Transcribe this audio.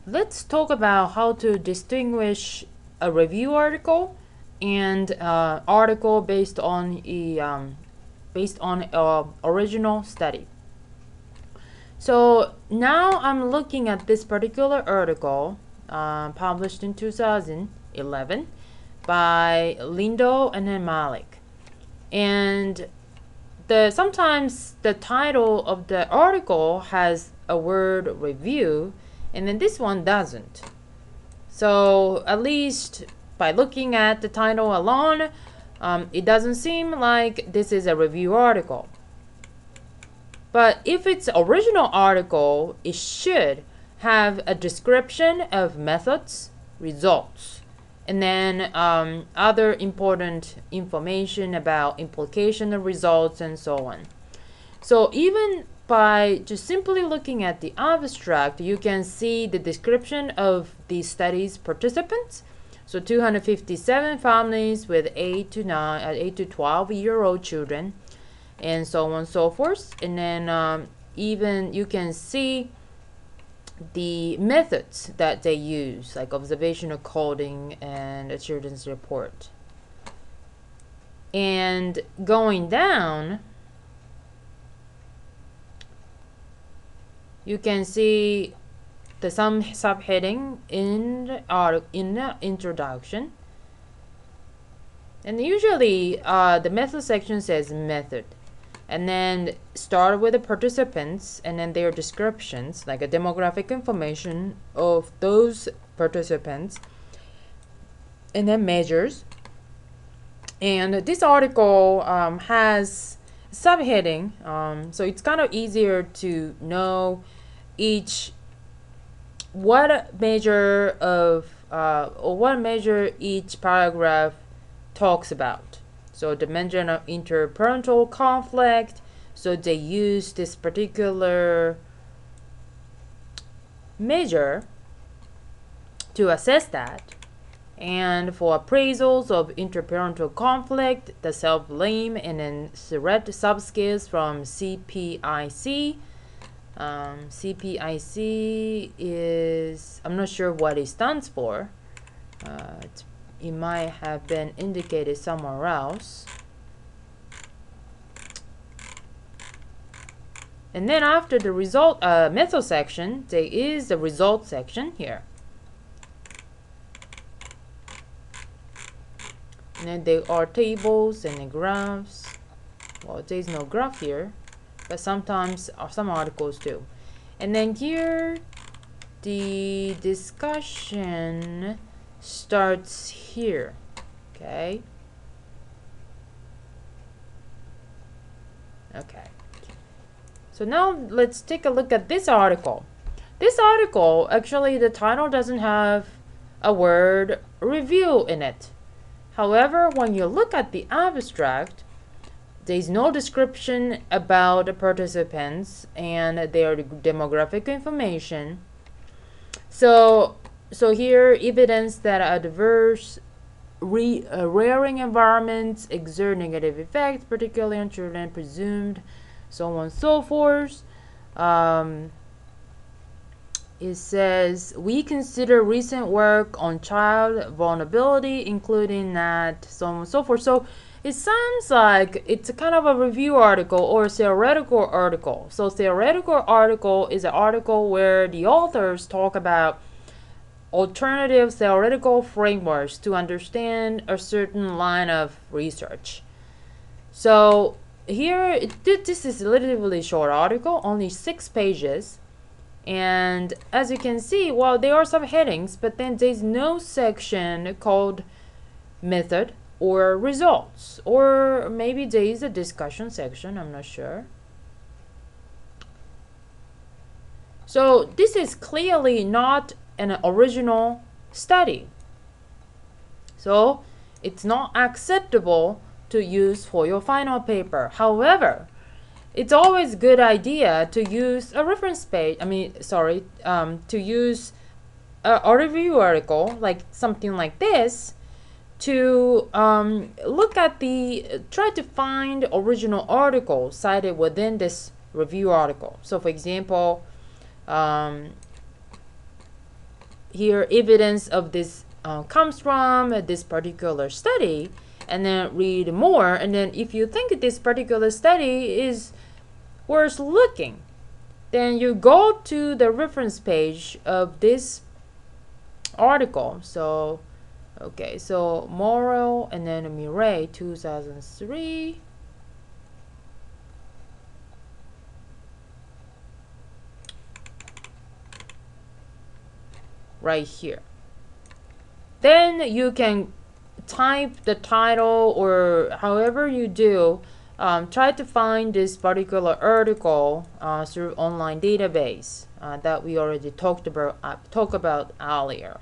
let's talk about how to distinguish a review article and article based on a original study. So now I'm looking at this particular article published in 2011 by Lindo and then Malik. And sometimes the title of the article has a word review, and then this one doesn't. So at least by looking at the title alone, it doesn't seem like this is a review article. But if it's original article, it should have a description of methods, results, and then other important information about implication of results and so on. So even by just simply looking at the abstract, you can see the description of the study's participants. So 257 families with 8 to 12-year-old children, and so on and so forth. And then even you can see the methods that they use, like observational coding and a children's report. And going down, you can see the some subheading in the introduction. And usually the method section says method, and then start with the participants and then their descriptions, like a demographic information of those participants, and then measures. And this article has subheading, so it's kind of easier to know what measure each paragraph talks about. So dimension of interparental conflict, so they use this particular measure to assess that. And for appraisals of interparental conflict, the self-blame, and then threat subscales from CPIC. CPIC is, I'm not sure what it stands for. It might have been indicated somewhere else. And then after the result method section, there is the result section here. And then there are tables and the graphs. Well, there's no graph here, but sometimes some articles do. And then here, the discussion starts here. Okay. So now let's take a look at this article. This article, actually the title doesn't have a word review in it. However, when you look at the abstract, there is no description about the participants and their demographic information. So here, evidence that adverse rearing environments exert negative effects, particularly on children, presumed, so on and so forth. It says, we consider recent work on child vulnerability, including that, so on and so forth. So it sounds like it's a kind of a review article or a theoretical article. So theoretical article is an article where the authors talk about alternative theoretical frameworks to understand a certain line of research. So here, this is a relatively short article, only 6 pages. And as you can see, well, there are some headings, but then there's no section called method or results, or maybe there is a discussion section, I'm not sure. So this is clearly not an original study. So it's not acceptable to use for your final paper. However, it's always a good idea to use a reference page, to use a review article, like something like this, to look at try to find original articles cited within this review article. So for example, here evidence of this comes from this particular study, and then read more. And then if you think this particular study is worth looking, then you go to the reference page of this article. So okay, so Morrow and then Murray 2003. Right here. Then you can type the title, or however you do, try to find this particular article through online database that we already talked about earlier.